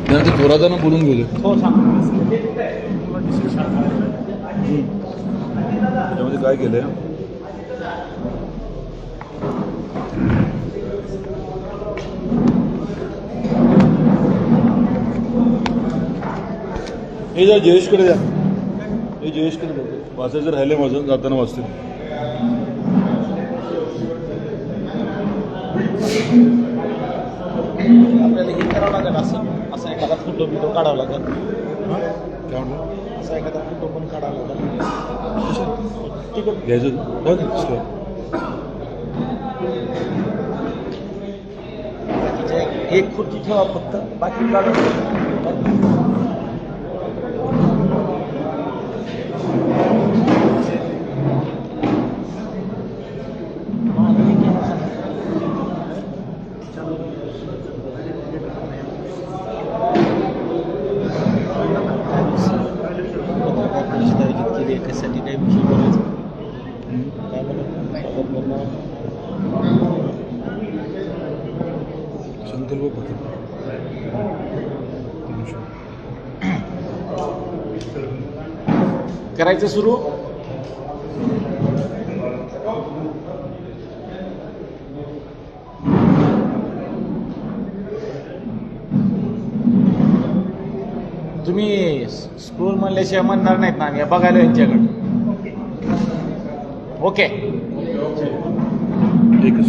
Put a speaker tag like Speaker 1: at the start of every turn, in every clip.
Speaker 1: ते थोराताना बोलून घेऊ त्यामध्ये काय केलंय. हे जर जयेशकडे द्या, हे जयेशकडे द्या. वाचायचं राहिले माझं, जाताना वाचतील.
Speaker 2: आपल्याला हे करावं लागेल, असा एखादा फोटो बिटो काढावा लागेल.
Speaker 1: काय म्हणलं?
Speaker 2: असा एखादा फोटो पण काढावा लागेल.
Speaker 1: घ्यायचं
Speaker 2: एक खुर्ची ठेवा फक्त, बाकी काढून कशासाठी काही विषय बोलायचं काय
Speaker 1: संकल्प पत्र
Speaker 2: करायचं सुरू. तुम्ही स्क्रोल म्हणल्याशिवाय म्हणणार नाहीत ना, या बघायला यांच्याकडे. ओके,
Speaker 1: एकच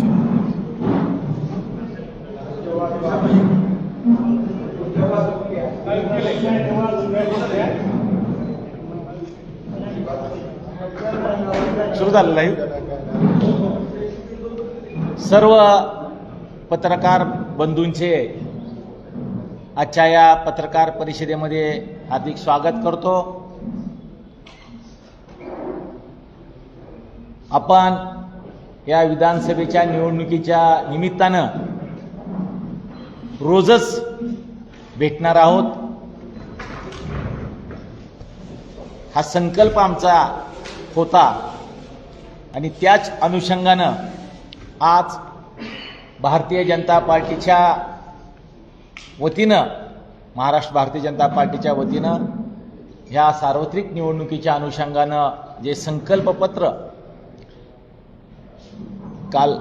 Speaker 2: सुरू झालेलं आहे. सर्व पत्रकार बंधूंचे आजच्या या पत्रकार परिषदेमध्ये हार्दिक स्वागत करतो. आपण या विधानसभेच्या निवडणुकीच्या निमित्तानं रोजच भेटणार आहोत. हा संकल्प आमचा होता आणि त्याच अनुषंगानं आज भारतीय जनता पार्टीच्या वतीनं, महाराष्ट्र भारतीय जनता पार्टीच्या वतीनं ह्या सार्वत्रिक निवडणुकीच्या अनुषंगानं जे संकल्पपत्र काल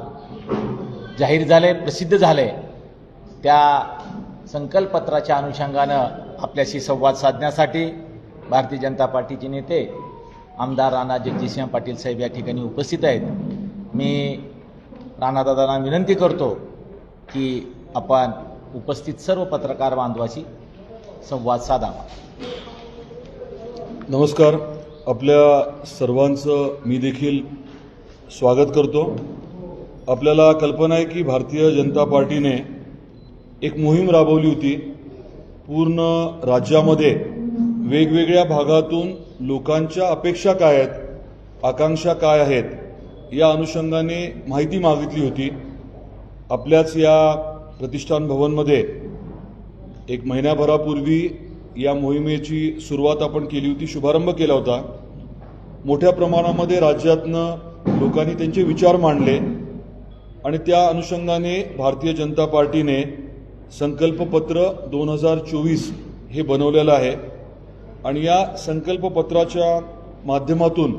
Speaker 2: जाहीर झाले, प्रसिद्ध झाले, त्या संकल्पपत्राच्या अनुषंगानं आपल्याशी संवाद साधण्यासाठी भारतीय जनता पार्टीचे नेते आमदार राणा जगजितसिंह पाटील साहेब या ठिकाणी उपस्थित आहेत. मी राणादादांना विनंती करतो की आपण उपस्थित सर्व पत्रकार बांधवाशी संवाद साधावा.
Speaker 1: नमस्कार. आपल्या सर्वांचं मी देखील स्वागत करतो. आपल्याला कल्पना आहे की भारतीय जनता पार्टीने एक मोहीम राबवली होती. पूर्ण राज्यामध्ये वेगवेगळ्या भागातून लोकांच्या अपेक्षा काय आहेत, आकांक्षा काय आहेत, या अनुषंगाने माहिती मागितली होती. आपल्याच या प्रतिष्ठान भवनमध्ये एक महिन्याभरापूर्वी या मोहिमेची सुरुवात आपण केली होती, शुभारंभ केला होता. मोठ्या प्रमाणामध्ये राज्यातनं लोकांनी त्यांचे विचार मांडले आणि त्या अनुषंगाने भारतीय जनता पार्टीने संकल्पपत्र 2024 हे बनवलेलं आहे. आणि या संकल्पपत्राच्या माध्यमातून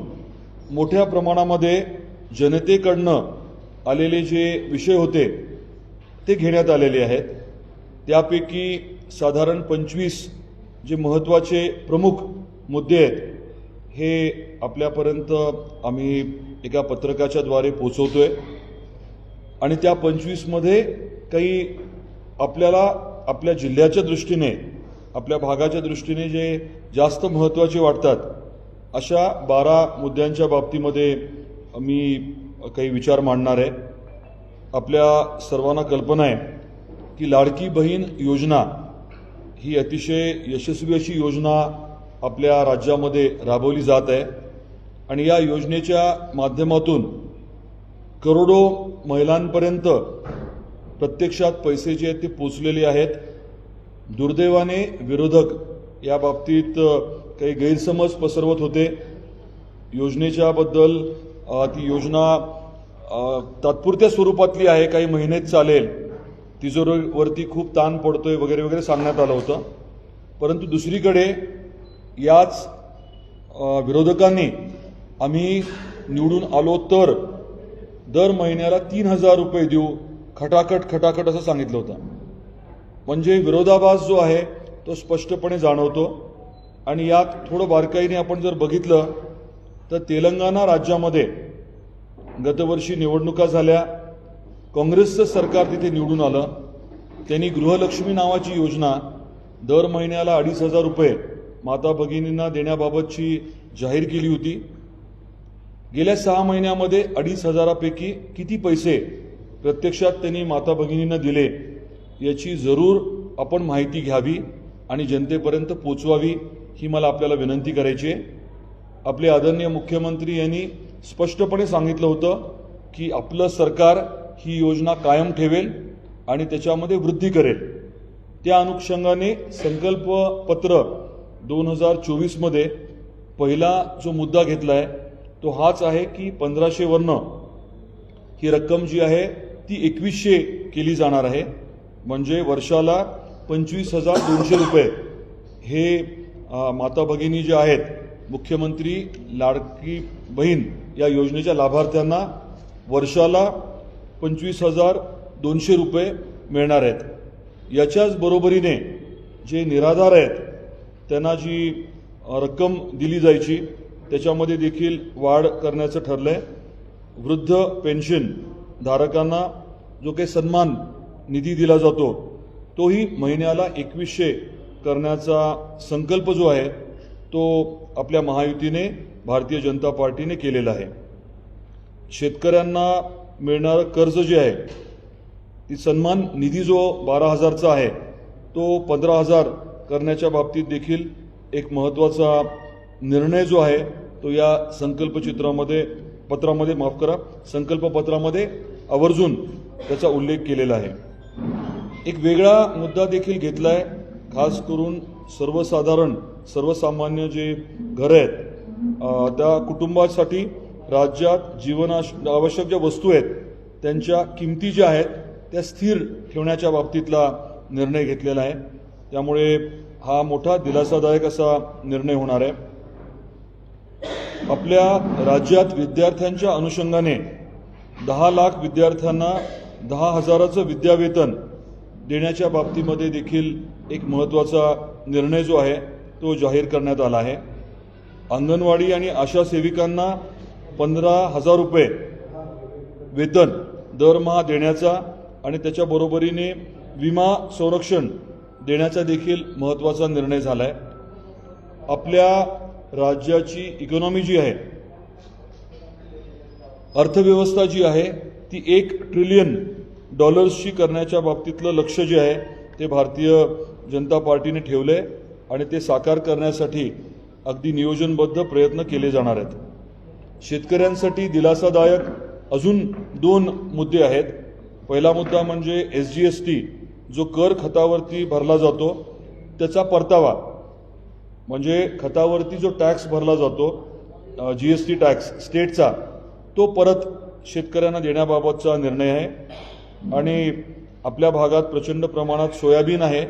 Speaker 1: मोठ्या प्रमाणामध्ये जनतेकडनं आलेले जे विषय होते ते घेण्यात आलेले आहेत. त्यापैकी साधारण 25 जे महत्त्वाचे प्रमुख मुद्दे आहेत हे आपल्यापर्यंत आम्ही एका पत्रकाच्या द्वारे पोहोचवतोय. आणि त्या 25मध्ये काही आपल्याला आपल्या जिल्ह्याच्या दृष्टीने, आपल्या भागाच्या दृष्टीने जे जास्त महत्त्वाचे वाटतात अशा 12 मुद्द्यांच्या बाबतीमध्ये मी काही विचार मांडणार आहे. आपल्या सर्वांना कल्पना आहे की लाडकी बहीण योजना ही अतिशय यशस्वी अशी योजना आपल्या राज्यामध्ये राबवली जात आहे. आणि या योजनेच्या माध्यमातून करोडो महिलांपर्यंत प्रत्यक्षात पैसे जे आहेत ते पोचलेले आहेत. दुर्दैवाने विरोधक या बाबतीत काही गैरसमज पसरवत होते. योजनेच्या बद्दल ती योजना तात्पुरत्या स्वरूपातली आहे, काही महिनेच चालेल, तिजोरीवरती खूप ताण पडतोय वगैरे वगैरे सांगण्यात आलं होतं. परंतु दुसरीकडे याच विरोधकांनी आम्ही निवडून आलो तर दर महिन्याला 3,000 रुपये देऊ खटाखट असं सांगितलं होतं. म्हणजे विरोधाभास जो आहे तो स्पष्टपणे जाणवतो. आणि यात थोडं बारकाईने आपण जर बघितलं तर तेलंगणा राज्यामध्ये गतवर्षी निवडणुका झाल्या, काँग्रेसचं सरकार तिथे निवडून आलं. त्यांनी गृहलक्ष्मी नावाची योजना दर महिन्याला 2,500 रुपये माता भगिनींना देण्याबाबतची जाहीर केली होती. गेल्या 6 महिन्यामध्ये 2,500पैकी किती पैसे प्रत्यक्षात त्यांनी माता भगिनींना दिले याची जरूर आपण माहिती घ्यावी आणि जनतेपर्यंत पोचवावी, ही मला आपल्याला विनंती करायची आहे. आपले आदरणीय मुख्यमंत्री यांनी स्पष्टपणे सांगितलं होतं की आपलं सरकार ही योजना कायम ठेवेल आणि त्याच्यामध्ये वृद्धी करेल. त्या अनुषंगाने संकल्पपत्र 2024मध्ये पहिला जो मुद्दा घेतला आहे तो हाच आहे की 1,500 वरनं ही रक्कम जी आहे ती 2,100 केली जाणार आहे. म्हणजे वर्षाला 25,200 रुपये हे माता भगिनी जे आहेत, मुख्यमंत्री लाडकी बहीण या योजनेच्या लाभार्थ्यांना वर्षाला 25,200 रुपये मिळणार आहेत. याच्याच बरोबरीने जे निराधार आहेत त्यांना जी रक्कम दिली जायची त्याच्यामध्ये देखील वाढ करण्याचं ठरलं आहे. वृद्ध पेन्शन धारकांना जो काही सन्मान निधी दिला जातो तोही महिन्याला 2,100 करण्याचा संकल्प जो आहे तो आपल्या महायुतीने भारतीय जनता पार्टीने केलेला आहे. शेतकऱ्यांना मिळणारं कर्ज जे आहे ती सन्मान निधी जो 12,000चा आहे तो 15,000 करण्याच्या बाबतीत देखील एक महत्त्वाचा निर्णय जो आहे तो या संकल्पपत्रामध्ये आवर्जून त्याचा उल्लेख केलेला आहे. एक वेगळा मुद्दा देखील घेतला आहे, खास करून सर्वसामान्य जे घरं आहेत त्या कुटुंबासाठी राज्यात जीवनावश्यक ज्या वस्तू आहेत त्यांच्या किमती ज्या आहेत त्या स्थिर ठेवण्याच्या बाबतीतला निर्णय घेतलेला आहे. त्यामुळे हा मोठा दिलासादायक असा निर्णय होणार आहे. आपल्या राज्यात विद्यार्थ्यांच्या अनुषंगाने 10 लाख विद्यार्थ्यांना 10,000चं विद्यावेतन देण्याच्या बाबतीमध्ये देखील एक महत्त्वाचा निर्णय जो आहे तो जाहीर करण्यात आला आहे. अंगणवाडी आणि आशा सेविकांना 15,000 रुपये वेतन दरमहा देण्याचा आणि त्याच्या बरोबरीने विमा संरक्षण देण्याचा देखील महत्त्वाचा निर्णय झाला आहे. आपल्या राज्याची इकॉनॉमी जी आहे, अर्थव्यवस्था जी आहे ती $1 ट्रिलियन करण्याच्या बाबतीतलं लक्ष्य जे आहे ते भारतीय जनता पार्टीने ठेवले आणि ते साकार करण्यासाठी अगदी नियोजनबद्ध प्रयत्न केले जाणार आहेत. शेतकऱ्यांसाठी दिलासादायक अजून 2 मुद्दे आहेत. पहिला मुद्दा म्हणजे SGST जो कर खतावरती भरला जातो त्याचा परतावा, म्हणजे खतावरती जो टॅक्स भरला जातो GST टॅक्स स्टेटचा, तो परत शेतकऱ्यांना देण्याबाबतचा निर्णय आहे. आणि आपल्या भागात प्रचंड प्रमाणात सोयाबीन आहे,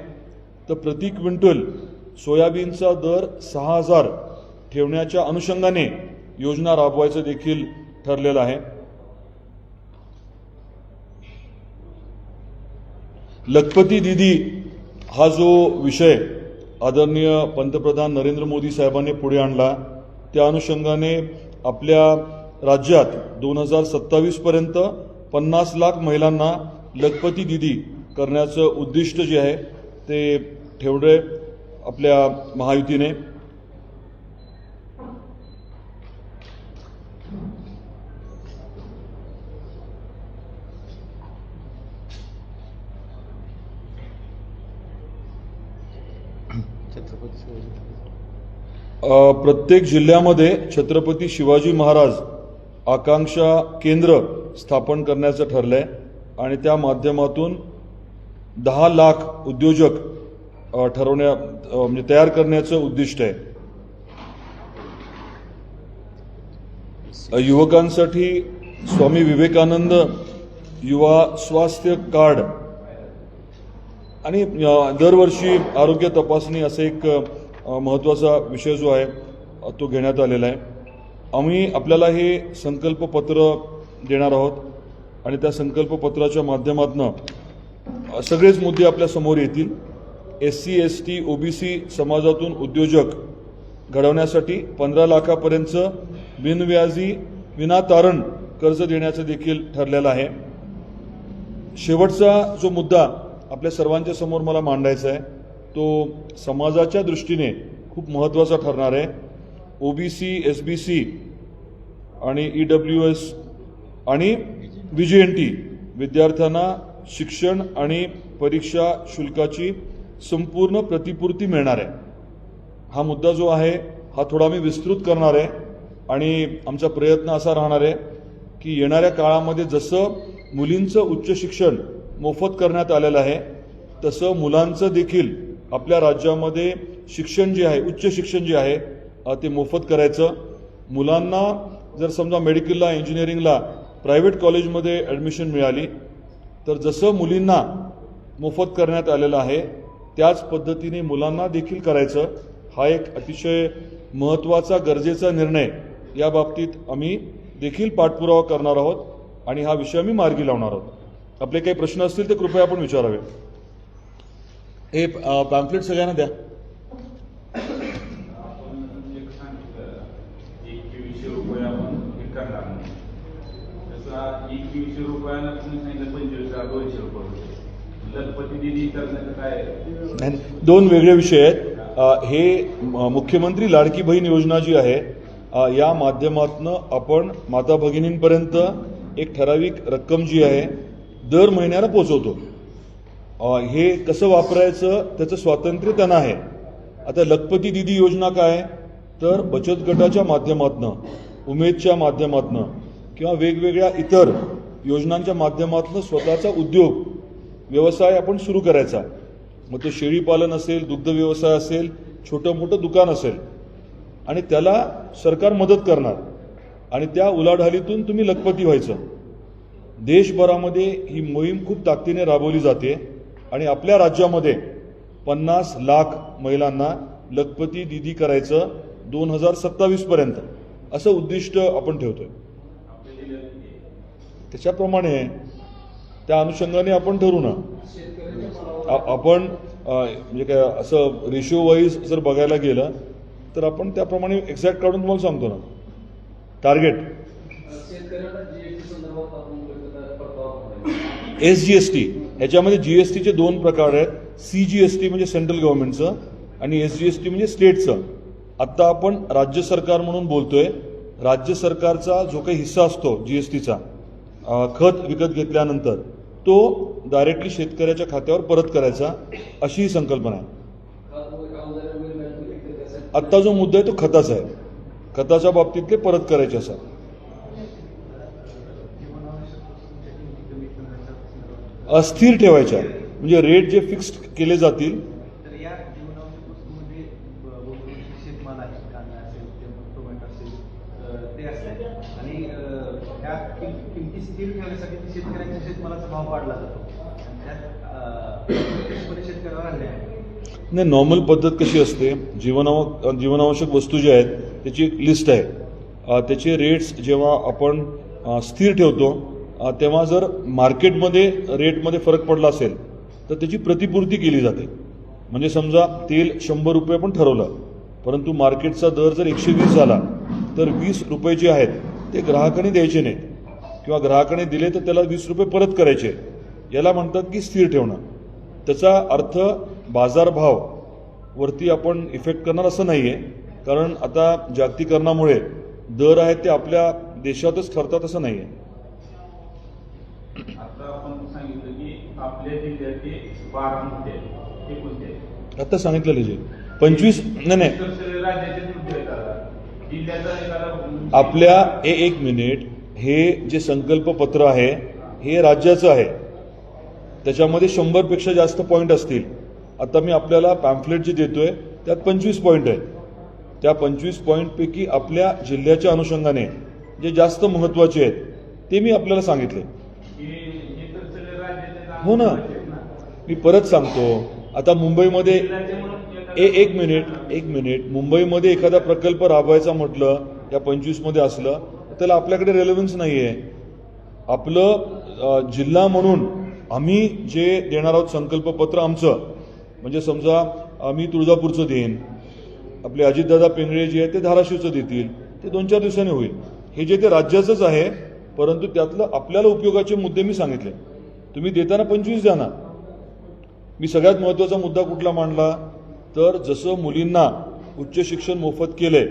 Speaker 1: तर प्रति क्विंटल सोयाबीनचा दर 6,000 ठेवण्याच्या अनुषंगाने योजना राबवायचं देखील ठरलेलं आहे. लखपती दीदी हा जो विषय आदरणीय पंतप्रधान नरेंद्र मोदी साहेबांनी पुढे आणला त्या अनुषंगाने आपल्या राज्यात 2027 पर्यंत 50 लाख महिलांना लखपती दीदी करण्याचं उद्दिष्ट जे आहे ते ठेवले आपल्या महायुतीने. प्रत्येक जिल्ह्यामध्ये छत्रपती शिवाजी महाराज आकांक्षा केंद्र स्थापन करण्याचं ठरलंय आणि त्या माध्यमातून 10 लाख उद्योजक म्हणजे तयार करण्याचं उद्दिष्ट आहे. युवकांसाठी स्वामी विवेकानंद युवा स्वास्थ्य कार्ड आणि दरवर्षी आरोग्य तपासणी असा एक महत्त्वाचा विषय जो आहे तो घेण्यात आलेला आहे. आम्ही आपल्याला हे संकल्पपत्र देणार आहोत आणि त्या संकल्पपत्राच्या माध्यमातून सगळेच मुद्दे आपल्या समोर येतील. SC ST OBC समाजातून उद्योजक घडवण्यासाठी 15 लाखापर्यंतचं बिनव्याजी विनातारण कर्ज देण्याचं देखील ठरलेलं आहे. शेवटचा जो मुद्दा आपल्या सर्वांच्या समोर मला मांडायचा आहे तो समाजाच्या दृष्टीने खूप महत्त्वाचा ठरणार आहे. OBC SBC आणि EWS आणि VJNT विद्यार्थ्यांना शिक्षण आणि परीक्षा शुल्काची संपूर्ण प्रतिपूर्ती मिळणार आहे. हा मुद्दा जो आहे हा थोडा मी विस्तृत करणार आहे आणि आमचा प्रयत्न असा राहणार आहे की येणाऱ्या काळामध्ये जसं मुलींचं उच्च शिक्षण मोफत करण्यात आलेलं आहे तसं मुलांचं देखील आपल्या राज्यामध्ये शिक्षण जे आहे उच्च शिक्षण जे आहे ते मोफत करायचं. मुलांना जर समजा मेडिकलला इंजिनिअरिंगला प्रायव्हेट कॉलेजमध्ये ॲडमिशन मिळाली तर जसं मुलींना मोफत करण्यात आलेलं आहे त्याच पद्धतीने मुलांना देखील करायचं. हा एक अतिशय महत्त्वाचा गरजेचा निर्णय या बाबतीत आम्ही देखील पाठपुरावा करणार आहोत आणि हा विषय आम्ही मार्गी लावणार आहोत. आपले काही प्रश्न असतील तर कृपया आपण विचारावे. हे पॅम्पलेट सगळ्यांना द्या. दोन वेगळे विषय आहेत. हे मुख्यमंत्री लाडकी बहीण योजना जी आहे या माध्यमातून आपण माता भगिनींपर्यंत एक ठराविक रक्कम जी आहे दर महिन्याला पोहोचवतो. हे कसं वापरायचं त्याचं स्वातंत्र्य त्यांना आहे. आता लखपती दिदी योजना काय तर बचत गटाच्या माध्यमातून उमेदच्या माध्यमातून किंवा वेगवेगळ्या इतर योजनांच्या माध्यमातून स्वतःचा उद्योग व्यवसाय आपण सुरू करायचा. मग तो शेळीपालन असेल, दुग्ध व्यवसाय असेल, छोटं मोठं दुकान असेल आणि त्याला सरकार मदत करणार आणि त्या उलाढालीतून तुम्ही लखपती व्हायचं. देशभरामध्ये ही मोहीम खूप ताकदीने राबवली जाते आणि आपल्या राज्यामध्ये 50 लाख महिलांना लखपती दिदी करायचं 2027 पर्यंत असं उद्दिष्ट आपण ठेवतोय. त्याच्याप्रमाणे त्या अनुषंगाने आपण ठरवू ना. आपण म्हणजे काय असं रेशिओ वाईज जर बघायला गेलं तर आपण त्याप्रमाणे एक्झॅक्ट काढून तुम्हाला सांगतो ना टार्गेट. SGST ह्याच्यामध्ये GSTचे 2 प्रकार आहेत. CGST म्हणजे सेंट्रल गव्हर्नमेंटचं आणि SGST म्हणजे स्टेटचं. आत्ता आपण राज्य सरकार म्हणून बोलतोय. राज्य सरकारचा जो काही हिस्सा असतो GSTचा खत विकत घेतल्यानंतर तो डायरेक्टली शेतकऱ्याच्या खात्यावर परत करायचा अशी ही संकल्पना आहे. आत्ता जो मुद्दा आहे तो खताचा आहे. खताच्या बाबतीतले परत करायचे असा. अस्थिर ठेवायच्या म्हणजे रेट जे फिक्स्ड केले जातील. नाही, नॉर्मल पद्धत कशी असते, जीवनावश्यक वस्तू ज्या आहेत त्याची एक लिस्ट आहे. त्याचे रेट्स जेव्हा आपण स्थिर ठेवतो तेव्हा जर मार्केटमध्ये रेटमध्ये फरक पडला असेल तर त्याची प्रतिपूर्ती केली जाते. म्हणजे समजा तेल 100 रुपये आपण ठरवलं परंतु मार्केटचा दर जर 120 झाला तर 20 रुपये जे आहेत ते ग्राहकाने द्यायचे नाहीत किंवा ग्राहकाने दिले तर त्याला 20 रुपये परत करायचे. याला म्हणतात की स्थिर ठेवणं. त्याचा अर्थ बाजारभाव वरती आपण इफेक्ट करणार असं नाही आहे, कारण आता जागतिकीकरणामुळे दर आहेत ते आपल्या देशातच ठरतात असं नाही आहे. आता सांगितलेलं जे 25 नाही आपल्या 1 मिनिट हे जे संकल्पपत्र आहे हे राज्याचं आहे. त्याच्यामध्ये 100पेक्षा जास्त पॉईंट असतील आता मी आपल्याला पॅम्फलेट जे देतोय त्यात 25 पॉईंट आहेत. त्या 25 पॉईंटपैकी आपल्या जिल्ह्याच्या अनुषंगाने जे जास्त महत्त्वाचे आहेत ते मी आपल्याला सांगितले. हो ना, मी परत सांगतो. आता मुंबईमध्ये एक मिनिट मुंबईमध्ये एखादा प्रकल्प राबवायचा म्हटलं या 25 मध्ये असलं तर त्याला आपल्याकडे रेलेव्हन्स नाही आहे. आपलं जिल्हा म्हणून आम्ही जे देणार आहोत संकल्पपत्र आमचं, म्हणजे समजा मी तुळजापूरचं देईन, आपले अजितदादा पेंगळे जे आहे ते धाराशिवचं देतील, ते 2-4 दिवसांनी होईल. हे जे ते राज्याचंच आहे, परंतु त्यातलं आपल्याला उपयोगाचे मुद्दे मी सांगितले. तुम्ही देताना 25 द्या ना. मी सगळ्यात महत्त्वाचा मुद्दा कुठला मांडला तर जसं मुलींना उच्च शिक्षण मोफत केलंय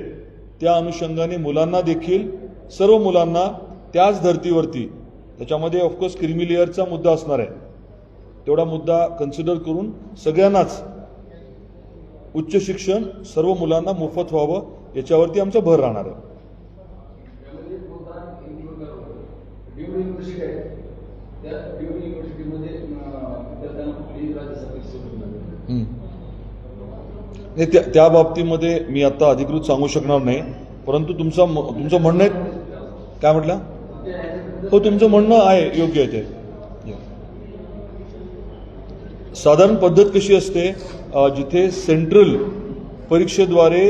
Speaker 1: त्या अनुषंगाने मुलांना देखील, सर्व मुलांना त्याच धर्तीवरती, त्याच्यामध्ये ऑफकोर्स क्रिमी लेअरचा मुद्दा असणार आहे, तेवढा मुद्दा कन्सिडर करून सगळ्यांनाच उच्च शिक्षण सर्व मुलांना मोफत व्हावं याच्यावरती आमचा भर राहणार आहे. त्या बाबतीमध्ये मी आता अधिकृत सांगू शकणार नाही, परंतु तुमचं म्हणणं आहे. काय म्हटलं? हो, तुमचं म्हणणं आहे, योग्य आहे ते. साधारण पद्धत कशी असते, जिथे सेंट्रल परीक्षेद्वारे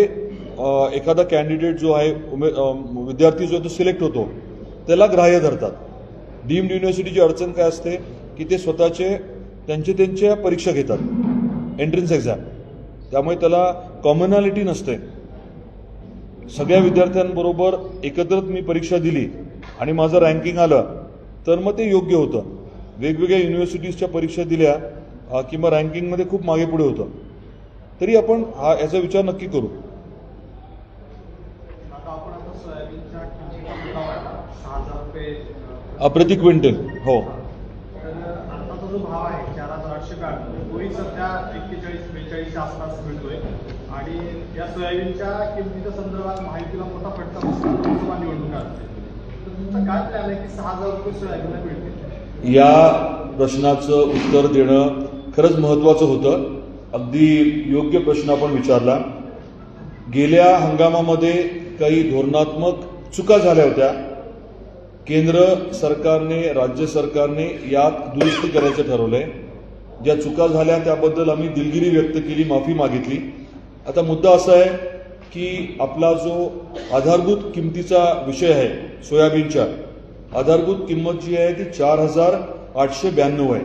Speaker 1: एखादा कॅन्डिडेट जो आहे, विद्यार्थी जो तो सिलेक्ट होतो त्याला ग्राह्य धरतात. डीम्ड युनिव्हर्सिटीची अडचण काय असते की ते स्वतःचे त्यांच्या परीक्षा घेतात, एंट्रन्स एक्झाम, त्यामुळे त्याला कॉमनॅलिटी नसते. सगळ्या विद्यार्थ्यांबरोबर एकत्रित मी परीक्षा दिली आणि माझं रँकिंग आलं तर मग ते योग्य होतं. वेगवेगळ्या युनिव्हर्सिटीजच्या परीक्षा दिल्या किंवा रँकिंगमध्ये खूप मागे पुढे होतं, तरी आपण याचा विचार नक्की करू. प्रति क्विंटल. हो,
Speaker 3: आताचा जो भाव आहे 4,800 तोही सध्या 41-42 आसपास मिळतोय आणि या सोयाबीनच्या किमतीच्या संदर्भात माहितीला मोठा फटका बसतो लोकसभा निवडणुका असते. तर तुमचा काय प्लॅन आहे की 6,000 रुपये सोयाबीनला मिळतील?
Speaker 1: या प्रश्नाचं उत्तर देणं खरंच महत्त्वाचं होतं. अगदी योग्य प्रश्न आपण विचारला. गेल्या हंगामामध्ये काही धोरणात्मक चुका झाल्या होत्या. केंद्र सरकारने, राज्य सरकारने यात दुरुस्ती करायचं ठरवलंय. ज्या चुका झाल्या त्याबद्दल आम्ही दिलगिरी व्यक्त केली, माफी मागितली. आता मुद्दा असा आहे की आपला जो आधारभूत किमतीचा विषय आहे, सोयाबीनच्या आधारभूत किंमत जी आहे ती 4,892 आहे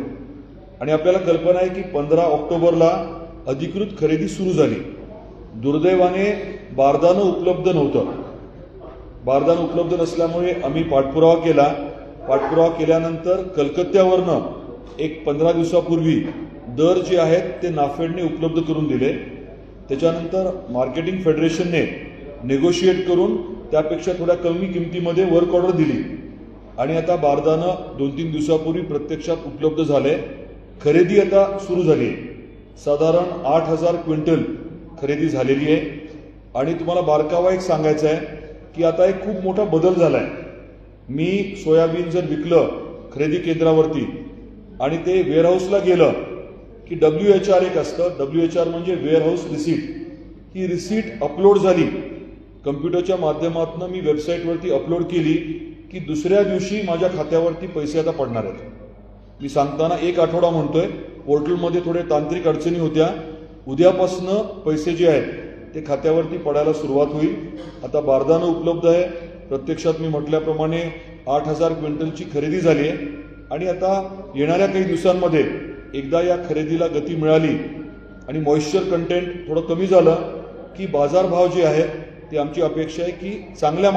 Speaker 1: आणि आपल्याला कल्पना आहे की 15 ऑक्टोबरला अधिकृत खरेदी सुरू झाली. दुर्दैवाने बारदानं उपलब्ध नव्हतं. बारदान उपलब्ध नसल्यामुळे आम्ही पाठपुरावा केला. पाठपुरावा केल्यानंतर कलकत्त्यावरनं एक 15 दिवसापूर्वी दर जे आहेत ते नाफेडने उपलब्ध करून दिले. त्याच्यानंतर मार्केटिंग फेडरेशनने नेगोशिएट करून त्यापेक्षा थोड्या कमी किमतीमध्ये वर्क ऑर्डर दिली आणि आता बारदानं 2-3 दिवसापूर्वी प्रत्यक्षात उपलब्ध झाले. खरेदी आता सुरू झाली आहे. साधारण 8,000 क्विंटल खरेदी झालेली आहे आणि तुम्हाला बारकावा एक सांगायचा आहे की आता एक खूप मोठा बदल झाला आहे. मी सोयाबीन जर विकलं खरेदी केंद्रावरती आणि ते वेअरहाऊसला गेलं की WHR एक असतं. WHR म्हणजे वेअरहाऊस रिसीट. ही रिसीट अपलोड झाली कम्प्युटरच्या माध्यमातून, मी वेबसाईटवरती अपलोड केली की दुसऱ्या दिवशी माझ्या खात्यावरती पैसे आता पडणार आहेत. मी सांगताना 1 आठवडा म्हणतोय. पोर्टलमध्ये थोडे तांत्रिक अडचणी होत्या. उद्यापासनं पैसे जे आहेत ते खात्यावरती पडायला सुरुवात होईल. आता बारदानं उपलब्ध आहे. प्रत्यक्षात मी म्हटल्याप्रमाणे 8,000 क्विंटलची खरेदी झाली आहे आणि आता येणाऱ्या काही दिवसांमध्ये एकदा या खरेदीला गती मिळाली आणि मॉइश्चर कंटेंट थोडं कमी झालं की बाजारभाव जे आहेत ते आमची अपेक्षा आहे की चांगल्या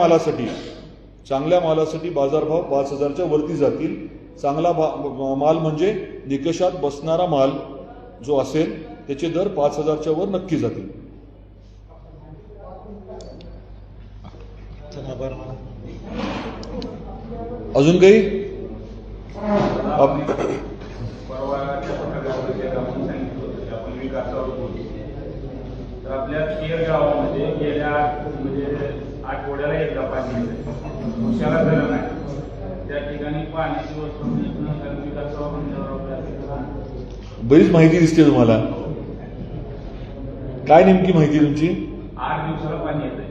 Speaker 1: मालासाठी बाजारभाव 5,000च्या वरती जातील. चांगला माल म्हणजे निकषात बसणारा माल जो असेल त्याचे दर 5,000च्या वर नक्की जातील. अजून काही
Speaker 4: तर आपल्या केर गावामध्ये गेल्या आठवड्याला एकदा पाणी उशाला झालं नाही. त्या ठिकाणी पाण्याची वस्तू
Speaker 1: बरीच माहिती दिसते तुम्हाला. काय नेमकी माहिती तुमची?
Speaker 4: 8 दिवसाला पाणी येतंय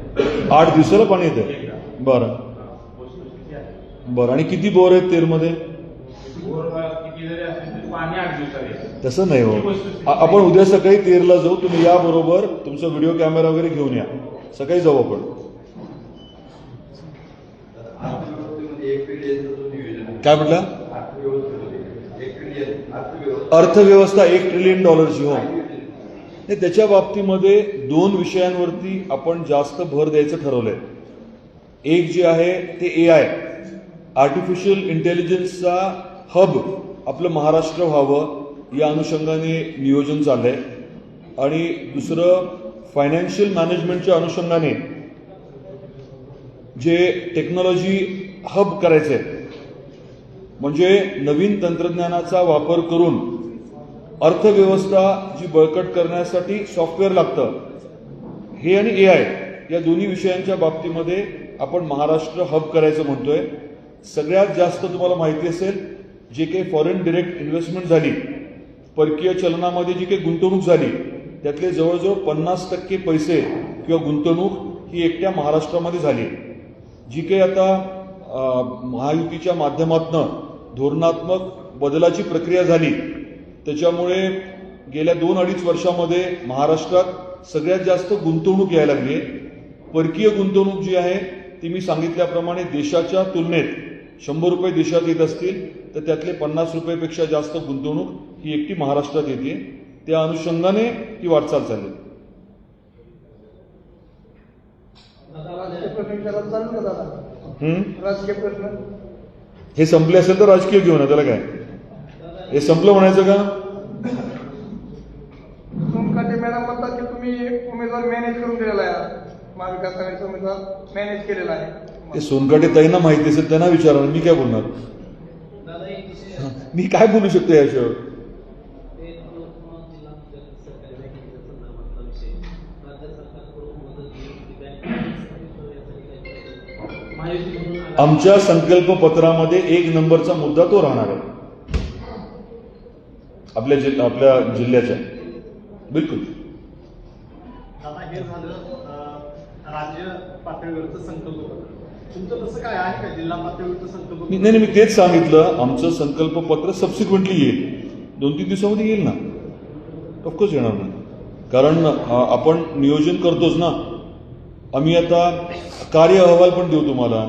Speaker 1: 8 दिवसाला पाणी येतं.
Speaker 4: एकदा.
Speaker 1: बरं
Speaker 4: वस्तुस्थिती आहे.
Speaker 1: बरं. आणि किती बोर आहेत तेरमध्ये?
Speaker 4: बोर किती जरी असले तरी पाणी 8 दिवसाला येतं.
Speaker 1: तसं नाही हो. आपण उद्या सकाळी तेरला जाऊ. तुम्ही या बरोबर, तुमचा व्हिडिओ कॅमेरा वगैरे घेऊन या. सकाळी जाऊ आपण. काय म्हटलं? अर्थव्यवस्था $1 ट्रिलियन हो. नाही, त्याच्या बाबतीमध्ये 2 विषयांवरती आपण जास्त भर द्यायचं ठरवलंय. एक जे आहे ते AI, आर्टिफिशियल इंटेलिजन्सचा हब आपलं महाराष्ट्र व्हावं या अनुषंगाने नियोजन चाललंय. आणि दुसरं फायनान्शियल मॅनेजमेंटच्या अनुषंगाने जे टेक्नॉलॉजी हब करायचं आहे, म्हणजे नवीन तंत्रज्ञानाचा वापर करून अर्थव्यवस्था जी बळकट करण्यासाठी सॉफ्टवेअर लागतं, हे आणि AI या दोन्ही विषयांच्या बाबतीमध्ये आपण महाराष्ट्र हब करायचं म्हणतोय. सगळ्यात जास्त तुम्हाला माहिती असेल, जे काही फॉरेन डिरेक्ट इन्व्हेस्टमेंट झाली, परकीय चलनामध्ये जी काही गुंतवणूक झाली, त्यातले जवळजवळ 50% पैसे किंवा गुंतवणूक ही एकट्या महाराष्ट्रामध्ये झाली. जी काही आता महायुतीच्या माध्यमातून धोरणात्मक बदलाची प्रक्रिया झाली, त्याच्यामुळे गेल्या 2-2.5 वर्षामध्ये महाराष्ट्रात सगळ्यात जास्त गुंतवणूक यायला लागली आहे. परकीय गुंतवणूक जी आहे ती मी सांगितल्याप्रमाणे देशाच्या तुलनेत ₹100 देशात येत असतील तर त्यातले ₹50पेक्षा जास्त गुंतवणूक ही एकटी महाराष्ट्रात येते. त्या अनुषंगाने ही वाटचाल चालली.
Speaker 3: राजकीय प्रश्न
Speaker 1: हे संपले असेल तर राजकीय घेऊन त्याला काय, हे संपलं म्हणायचं का?
Speaker 3: सोनकाटे मॅडम म्हणतात की तुम्ही उमेदवार मॅनेज करून दिलेला आहे, महाविकास आघाडीचा उमेदवार मॅनेज केलेला आहे.
Speaker 1: ते सोनकाटे ताईंना माहिती असेल त्यांना विचारा, मी काय बोलणार? मी काय बोलू शकतो याशिवाय? आमच्या संकल्प पत्रामध्ये 1 नंबरचा मुद्दा तो राहणार आहे आपल्या जिल्ह्याच्या. बिलकुल.
Speaker 3: आता हे झालं राज्य पातळीवरचं संकल्पपत्र. तुमचं तसं काय आहे का जिल्हा पातळीवरचं संकल्प?
Speaker 1: नाही, मी तेच सांगितलं. आमचं संकल्पपत्र सबसिक्वेंटली येईल, 2-3 दिवसामध्ये येईल ना. ऑफकोर्स येणार ना, कारण आपण नियोजन करतोच ना. आम्ही आता कार्य अहवाल पण देऊ तुम्हाला.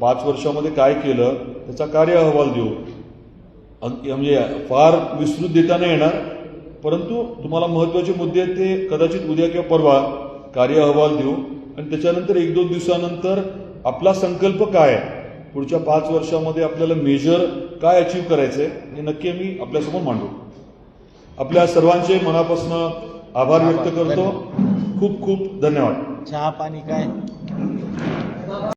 Speaker 1: 5 वर्षामध्ये काय केलं त्याचा कार्य अहवाल देऊ. म्हणजे फार विस्तृत देता नाही येणार, परंतु तुम्हाला महत्त्वाचे मुद्दे आहेत ते कदाचित उद्या किंवा परवा कार्य अहवाल देऊ. आणि त्याच्यानंतर 1-2 दिवसानंतर आपला संकल्प काय आहे, पुढच्या 5 वर्षामध्ये आपल्याला मेजर काय अचीव्ह करायचं आहे हे नक्की आम्ही आपल्यासमोर मांडू. आपल्या सर्वांचे मनापासून आभार व्यक्त करतो. खूप खूप धन्यवाद.
Speaker 2: चहा पाणी काय?